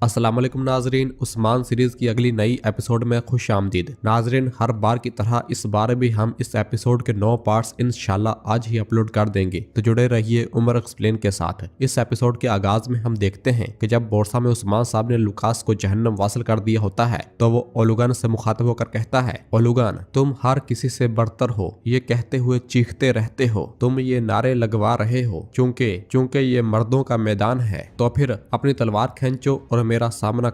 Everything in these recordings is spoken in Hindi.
अस्सलाम वालेकुम नाजरीन, उस्मान सीरीज की अगली नई एपिसोड में खुश आमदीद। नाजरीन, हर बार की तरह इस बार भी हम इस एपिसोड के 9 पार्ट्स इंशाल्लाह आज ही अपलोड कर देंगे, तो जुड़े रहिए उमर एक्सप्लेन के साथ। इस एपिसोड के आगाज में हम देखते हैं कि जब बोर्सा में उस्मान साहब ने लुकास को जहन्नम वासिल कर दिया होता है तो वो ओलुगन से मुखातब होकर कहता है, ओलुगन तुम हर किसी से बरतर हो, ये कहते हुए चीखते रहते हो, तुम ये नारे लगवा रहे हो चूंकि ये मर्दों का मैदान है, तो फिर अपनी तलवार खींचो और मेरा सामना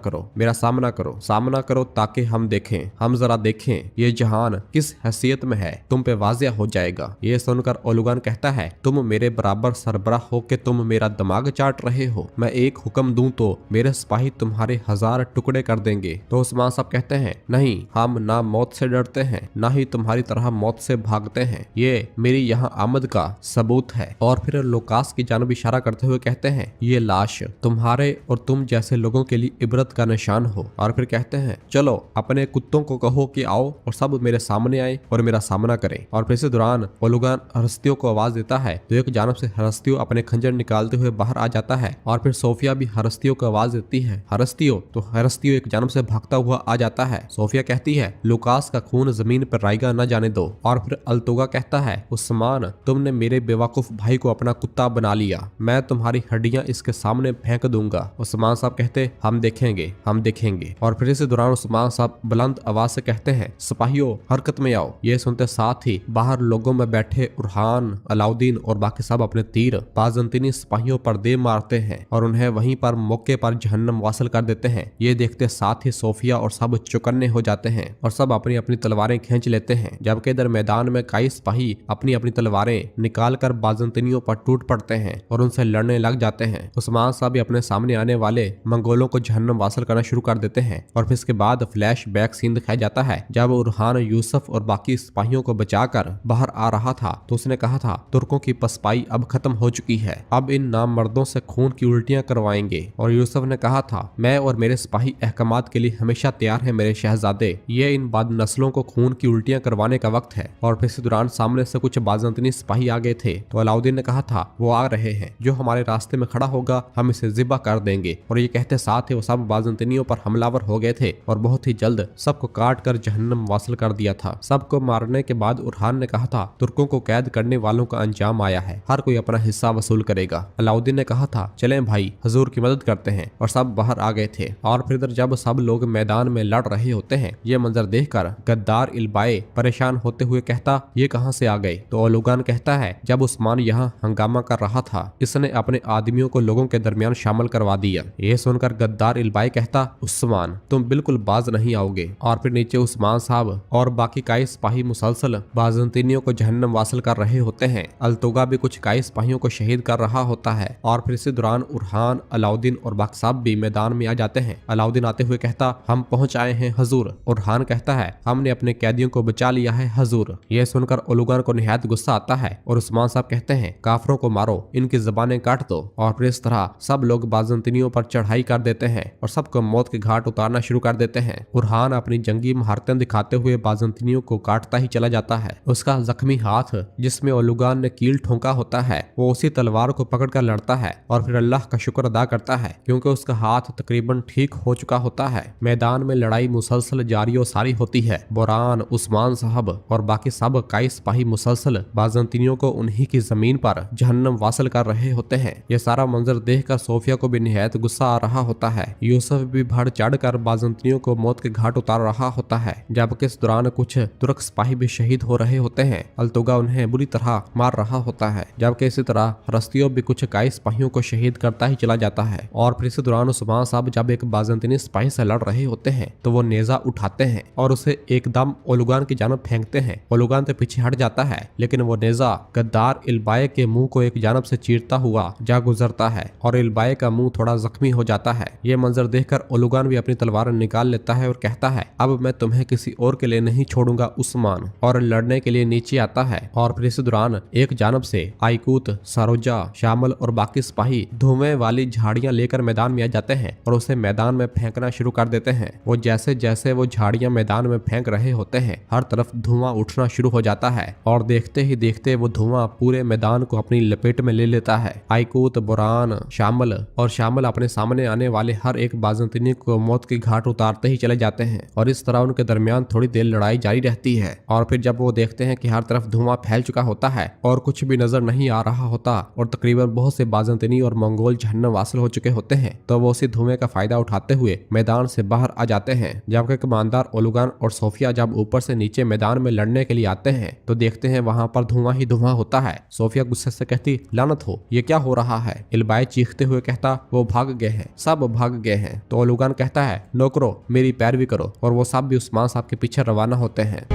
करो ताकि हम जरा देखें ये जहान किस हैसियत में है, तुम पे वाजिया हो जाएगा। ये सुनकर ओलुगन कहता है, तुम मेरे बराबर सरबराह हो के तुम मेरा दिमाग चाट रहे हो, मैं एक हुक्म दूं तो मेरे सिपाही तुम्हारे 1000 टुकड़े कर देंगे। तो उस्मान साहब कहते हैं, नहीं, हम ना मौत से डरते हैं ना ही तुम्हारी तरह मौत से भागते हैं, ये मेरी यहाँ आमद का सबूत है। और फिर लुकास की जानब इशारा करते हुए कहते हैं, ये लाश तुम्हारे और तुम जैसे लोगों के लिए इबरत का निशान हो। और फिर कहते हैं, चलो अपने कुत्तों को कहो कि आओ और सब मेरे सामने आए और मेरा सामना करें। और फिर इसी दौरान ओलुगन हरस्तियों को आवाज देता है, तो एक जानब से हरस्तियों अपने खंजर निकालते हुए बाहर आ जाता है। और फिर सोफिया भी हरस्तियों को आवाज देती है, हरस्तियों एक जानब से भागता हुआ आ जाता है। सोफिया कहती है, लुकास का खून जमीन पर रायगा न जाने दो। और फिर अल्तुगा कहता है, उस्मान तुमने मेरे बेवकूफ भाई को अपना कुत्ता बना लिया, मैं तुम्हारी हड्डियां इसके सामने फेंक दूंगा। उस्मान साहब कहते, हम देखेंगे। और फिर इसी दौरान उस्मान साहब बुलंद आवाज से कहते हैं, सिपाहियों हरकत में आओ। ये सुनते साथ ही बाहर लोगों में बैठे उरहान, अलाउद्दीन और बाकी सब अपने तीर बाज़ंतीनी सिपाहियों पर दे मारते हैं और उन्हें वहीं पर मौके पर जहन्नम वासिल कर देते हैं। ये देखते साथ ही सोफिया और सब चौकन्ने हो जाते हैं और सब अपनी अपनी तलवारें खींच लेते हैं, जबकि इधर मैदान में कई सिपाही अपनी अपनी तलवारें निकाल कर बाज़ंतीनियों पर टूट पड़ते हैं और उनसे लड़ने लग जाते हैं। उस्मान साहब भी अपने सामने आने वाले मंगोलों को जहन्नम वासिल करना शुरू कर देते हैं। और फिर इसके बाद फ्लैश बैक सीन दिखाया जाता है, जब उरहान यूसुफ और बाकी सिपाहियों को बचाकर बाहर आ रहा था तो उसने कहा था, तुर्कों की पसपाई अब खत्म हो चुकी है, अब इन नामर्दों से खून की उल्टियां करवाएंगे। और यूसुफ ने कहा था, मैं और मेरे सिपाही अहकामात के लिए हमेशा तैयार है मेरे शहजादे, ये इन बाद नस्लों को खून की उल्टियां करवाने का वक्त है। और फिर इस दौरान सामने से कुछ बाज़ंतीनी सिपाही आ गए थे, तो अलाउद्दीन ने कहा था, वो आ रहे हैं, जो हमारे रास्ते में खड़ा होगा हम इसे जिबा कर देंगे। और ये कहते साथ ही वो सब बाज़ंतीनियों पर हमलावर हो गए थे और बहुत ही जल्द सबको काट कर जहन्नम वासिल कर दिया था। सबको मारने के बाद उरहान ने कहा था, तुर्कों को कैद करने वालों का अंजाम आया है, हर कोई अपना हिस्सा वसूल करेगा। अलाउद्दीन ने कहा था, चलें भाई, हुजूर की मदद करते हैं। और सब बाहर आ गए थे। और फिर इधर जब सब लोग मैदान में लड़ रहे होते हैं, ये मंजर देखकर गद्दार इल्बाए परेशान होते हुए कहता, ये कहां से आ गए? तो ओलुगन कहता है, जब उस्मान यहाँ हंगामा कर रहा था, इसने अपने आदमियों को लोगों के दरमियान शामिल करवा दिया। ये सुनकर गद्दार इल्बाए कहता, उस्मान तुम बिल्कुल बाज नहीं आओगे। और फिर नीचे उस्मान साहब और बाकी कई सिपाही मुसलसल बाज़ंतीनियों को जहन्नम वासिल कर रहे होते हैं। अल्तुगा भी कुछ कई सिपाहियों को शहीद कर रहा होता है। और फिर इसी दौरान उरहान, अलाउद्दीन और बाकी साहब भी मैदान में आ जाते हैं। अलाउद्दीन आते हुए कहता, हम पहुंच आए हैं हुजूर। उरहान कहता है, हमने अपने कैदियों को बचा लिया है हुजूर। यह सुनकर ओलुगन को निहायत गुस्सा आता है और उस्मान साहब कहते हैं, काफरों को मारो, इनकी जबानें काट दो। और फिर इस तरह सब लोग बाज़ंतीनियों पर चढ़ाई कर देते हैं और सबको मौत के घाट उतारना शुरू कर देते हैं। उरहान अपनी जंगी महारतें दिखाते हुए बाज़ंतीनियों को काटता ही चला जाता है। उसका जख्मी हाथ जिसमें ओलुगन ने कील ठोंका होता है, वो उसी तलवार को पकड़कर लड़ता है और फिर अल्लाह का शुक्र अदा करता है क्योंकि उसका हाथ तकरीबन ठीक हो चुका होता है। मैदान में लड़ाई मुसलसल जारी और सारी होती है। बुरहान, उस्मान साहब और बाकी सब कई सिपाही मुसलसल बाज़ंतीनियों को उन्हीं की जमीन पर जहन्नम वासिल कर रहे होते हैं। यह सारा मंजर देखकर सोफिया को भी निहायत गुस्सा आ रहा होता है। यूसुफ भी बढ़ चढ़कर बाज़ंतीनियों को मौत के घाट उतार रहा होता है, जबकि इस दौरान कुछ तुर्क सिपाही भी शहीद हो रहे होते हैं। अल्तुगा उन्हें बुरी तरह मार रहा होता है, जबकि इसी तरह हरस्तियों भी कुछ कई सिपाहियों को शहीद करता ही चला जाता है। और फिर इसी दौरान उस्मान साहब जब एक बाज़ंतीनी सिपाही से लड़ रहे होते हैं तो वो नेजा उठाते हैं और उसे एकदम ओलुगन की जानब फेंकते हैं। ओलुगन तो पीछे हट जाता है, लेकिन वो नेजा गद्दार इल्बाए के मुंह को एक जानब से चीरता हुआ जा गुजरता है और इल्बाए का मुंह थोड़ा जख्मी हो जाता है। ये मंजर देखकर ओलुगन भी अपनी तलवार निकाल लेता है और कहता है, अब मैं तुम्हें किसी और के लिए नहीं छोड़ूंगा उस्मान। और लड़ने के लिए नीचे आता है। और फिर इस दौरान एक जानब से आइकूत, सरोजा, शामल और बाकी सिपाही धुएं वाली झाड़ियां लेकर मैदान में आ जाते हैं और उसे मैदान में फेंकना शुरू कर देते हैं। वो जैसे जैसे वो झाड़ियां मैदान में फेंक रहे होते हैं, हर तरफ धुआं उठना शुरू हो जाता है और देखते ही देखते वो धुआं पूरे मैदान को अपनी लपेट में ले लेता है। आइकूत, बुरहान, शामल अपने सामने आने वाले हर एक बाज़ंतीनी को मौत की घाट उतारते ही चले जाते हैं और इस तरह उनके दरमियान थोड़ी देर लड़ाई जारी रहती है। और फिर जब वो देखते हैं कि हर तरफ धुआं फैल चुका होता है और कुछ भी नजर नहीं आ रहा होता और तकरीबन बहुत से बाज़ंतीनी और मंगोल जहन्नम वासिल हो चुके होते हैं, तो वो उसी धुएं का फायदा उठाते हुए मैदान से बाहर आ जाते हैं। जबकि कमांडर ओलुगान और सोफिया जब ऊपर से नीचे मैदान में लड़ने के लिए आते हैं तो देखते हैं वहां पर धुआं ही धुआं होता है। सोफिया गुस्से से कहती, लानत हो, ये क्या हो रहा है? इल्बाई चीखते हुए कहता, वो भाग गए हैं, सब भाग गए हैं। तो ओलुगान कहता है, नौकरो मेरी पैरवी करो, और वो सब भी उस्मान साहब के पीछे रवाना होते हैं।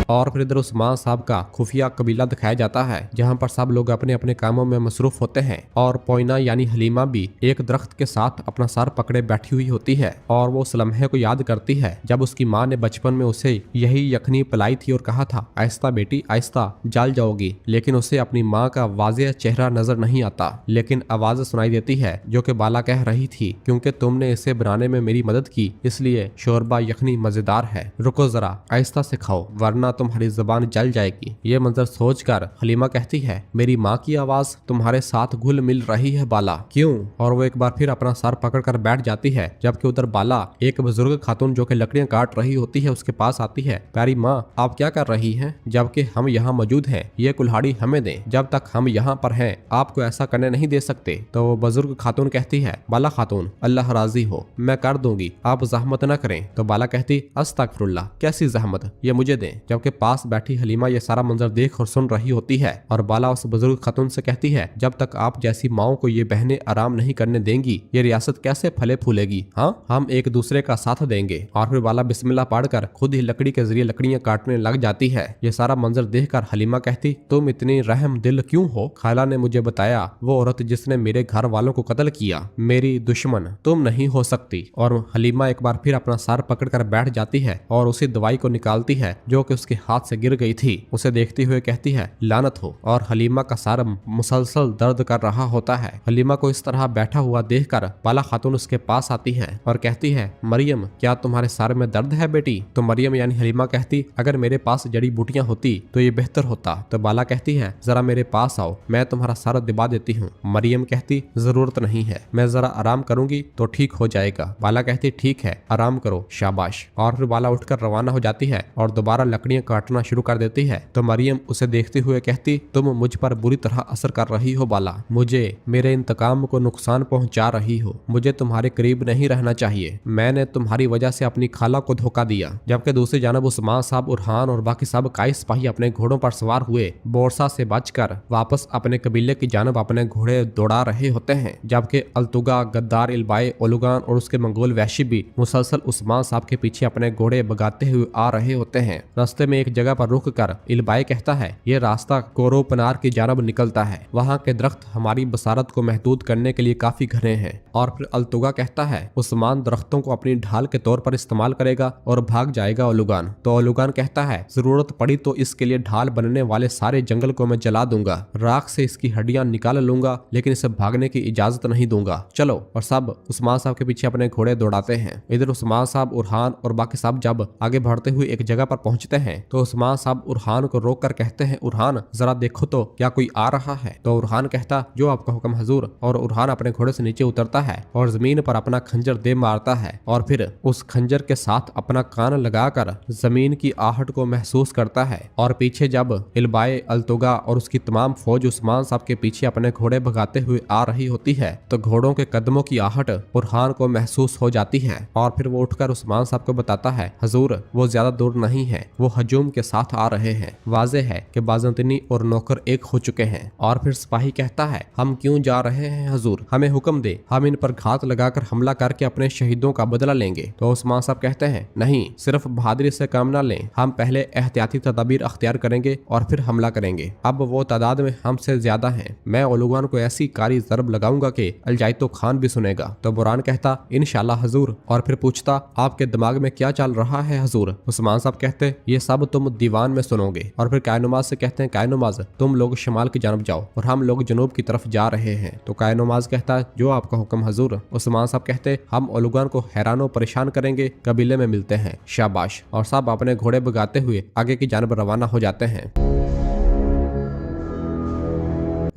और फिर इधर उस्मान साहब का खुफिया कबीला दिखाया जाता है जहां पर सब लोग अपने अपने कामों में मसरूफ होते हैं और पोइना यानी हलीमा भी एक दरख्त के साथ अपना सर पकड़े बैठी हुई होती है और वो उस लम्हे को याद करती है जब उसकी माँ ने बचपन में उसे यही यखनी पिलाई थी और कहा था, आहिस्ता बेटी आहिस्ता, जल जाओगी। लेकिन उसे अपनी माँ का वाज़ेह चेहरा नजर नहीं आता, लेकिन आवाज सुनाई देती है जो कि बाला कह रही थी, क्योंकि तुमने इसे बनाने में मेरी मदद की इसलिए शोरबा यखनी मजेदार है, रुको जरा आहिस्ता से खाओ वरना तुम्हारी जुबान जल जाएगी। ये मंजर सोचकर हलीमा कहती है, मेरी माँ की आवाज तुम्हारे साथ घुल मिल रही है बाला, क्यों? और वो एक बार फिर अपना सर पकड़कर बैठ जाती है जबकि उधर बाला एक बुजुर्ग खातून जो कि लकड़ियां काट रही होती है उसके पास आती है। प्यारी माँ आप क्या कर रही हैं? जबकि हम यहाँ मौजूद हैं, ये कुल्हाड़ी हमें दें, जब तक हम यहाँ पर हैं आपको ऐसा करने नहीं दे सकते। तो वो बुजुर्ग खातून कहती है, बाला खातून अल्लाह राजी हो, मैं कर दूंगी, आप जहमत न करें। तो बाला कहती, अस्तगफिरुल्लाह, कैसी जहमत, ये मुझे दें। जबकि पास बैठी हलीमा ये सारा मंजर देख और सुन रही होती है और बाला उस बुजुर्ग खातून से कहती है, जब तक आप जैसी माओ को ये बहनें आराम नहीं करने देंगी ये रियासत कैसे फले फूलेगी? हाँ, हम एक दूसरे का साथ देंगे। और फिर बाला बिस्मिल्लाह पढ़कर खुद ही लकड़ी के जरिए लकड़ियां काटने लग जाती है। ये सारा मंजर देखकर हलीमा कहती, तुम इतनी रहम दिल क्यों हो? खाला ने मुझे बताया वो औरत जिसने मेरे घर वालों को कत्ल किया मेरी दुश्मन तुम नहीं हो सकती। और हलीमा एक बार फिर अपना सर पकड़कर बैठ जाती है और उसी दवाई को निकालती है जो कि उसके हाथ से गिर गई थी। उसे देखती हुए कहती है, लानत हो। और हलीमा का सर मुसलसल दर्द कर रहा होता है। हलीमा को इस तरह बैठा हुआ देखकर बाला खातून उसके पास आती है और कहती है, मरियम क्या तुम्हारे सर में दर्द है बेटी? तो मरियम यानी हलीमा कहती, अगर मेरे पास जड़ी बूटियां होती तो ये बेहतर होता। तो बाला कहती है, जरा मेरे पास आओ, मैं तुम्हारा सर दबा देती हूँ। मरियम कहती, जरूरत नहीं है, मैं जरा आराम करूंगी तो ठीक हो जाएगा। बाला कहती, ठीक है आराम करो, शाबाश। और फिर बाला उठकर रवाना हो जाती है और दोबारा लकड़ियां काटना शुरू कर देती है। तो मरियम उसे देखते हुए कहती, तुम मुझ पर बुरी तरह असर कर रही हो बाला, मुझे मेरे इंतकाम को नुकसान पहुंचा रही हो, मुझे तुम्हारे करीब नहीं रहना चाहिए, मैंने तुम्हारी वजह से अपनी खाला को धोखा दिया। जबकि दूसरी जानब उस्मान साहब, उरहान और बाकी सब काई सिपाही अपने घोड़ों पर सवार हुए बोरसा से बचकर वापस अपने कबीले की जानब अपने घोड़े दौड़ा रहे होते हैं। जबकि अल्तुगा, गद्दार, इल्बाई, ओलुगान और उसके मंगोल वैशी भी मुसलसल उस्मान साहब के पीछे अपने घोड़े भगाते हुए आ रहे होते हैं। रास्ते में एक जगह पर रुक कर इल्बाई कहता है, ये रास्ता कोरो पनार की जानब निकलता है, वहाँ के दरख्त हमारी बसारत को महदूद करने के लिए काफी घने हैं। और फिर अल्तुगा कहता है, उस्मान दरख्तों को अपनी ढाल के तौर पर इस्तेमाल करेगा और भाग जाएगा ओलुगान। तो ओलुगान कहता है, जरूरत पड़ी तो इसके लिए ढाल बनने वाले सारे जंगल को मैं जला दूंगा, राख से इसकी हड्डियां निकाल लूंगा, लेकिन इसे भागने की इजाजत नहीं दूंगा, चलो। और सब उस्मान साहब के पीछे अपने घोड़े दौड़ाते हैं। इधर उस्मान साहब, उरहान और बाकी सब जब आगे बढ़ते हुए एक जगह पर पहुंचते हैं तो उस्मान साहब उरहान को रोक कर कहते हैं, उरहान जरा देखो तो क्या कोई आ रहा है? तो उरहान कहता, जो आपका हुक्म हजूर। और उरहान अपने घोड़े से नीचे उतरता है और जमीन पर अपना खंजर दे मारता है और फिर उस खंजर के साथ अपना कान लगाकर जमीन की आहट को महसूस करता है। और पीछे जब इल्बाए, अल्तुगा और उसकी तमाम फौज उस्मान साहब के पीछे अपने घोड़े भगाते हुए आ रही होती है तो घोड़ों के कदमों की आहट उरहान को महसूस हो जाती है। और फिर वो उठकर उस्मान साहब को बताता है, हजूर वो ज्यादा दूर नहीं है, वो हजूम के साथ आ रहे हैं, वाज़े है कि बाज़ंतीनी और नौकर एक हो चुके हैं। और फिर सिपाही कहता है, हम क्यों जा रहे हैं हजूर, हमें हुक्म दे, हम इन पर घात लगाकर हमला करके अपने शहीदों का बदला लेंगे। तो उस्मान साहब कहते हैं, नहीं, सिर्फ बहादुरी से काम न लें, हम पहले एहतियाती तदाबीर अख्तियार करेंगे और फिर हमला करेंगे। अब वो तादाद में हमसे ज्यादा हैं, मैं ओलुगान को ऐसी कारी ज़रब लगाऊंगा कि अलजाइतो खान भी सुनेगा। तो बुरान कहता, इंशाल्लाह हजूर। और फिर पूछता, आपके दिमाग में क्या चल रहा है हजूर? उस्मान साहब कहते, ये सब तुम दीवान में सुनोगे। और फिर कायनुमाज से कहते हैं, कायनुमाज तुम लोग शमाल की जानब जाओ और हम लोग जनूब की तरफ जा रहे हैं। तो कायनुमाज कहता है, जो आपका हुक्म हजूर। उस्मान साहब कहते, हम ओलुगान को हैरानो परेशान करेंगे, कबीले में मिलते हैं, शाबाश। और सब अपने घोड़े भगाते हुए आगे की जानब रवाना हो जाते हैं।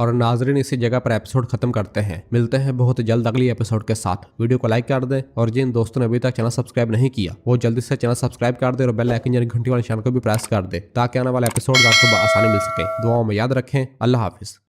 और नाजरीन इसी जगह पर एपिसोड खत्म करते हैं। मिलते हैं बहुत जल्द अगली एपिसोड के साथ। वीडियो को लाइक कर दें और जिन दोस्तों ने अभी तक चैनल सब्सक्राइब नहीं किया वो जल्दी से चैनल सब्सक्राइब कर दे और बेल आइकन यानी घंटी वाले निशान को भी प्रेस कर दे ताकि आने वाला एपिसोड आपको आसानी मिल सके। दुआओं में याद रखें। अल्लाह हाफिज।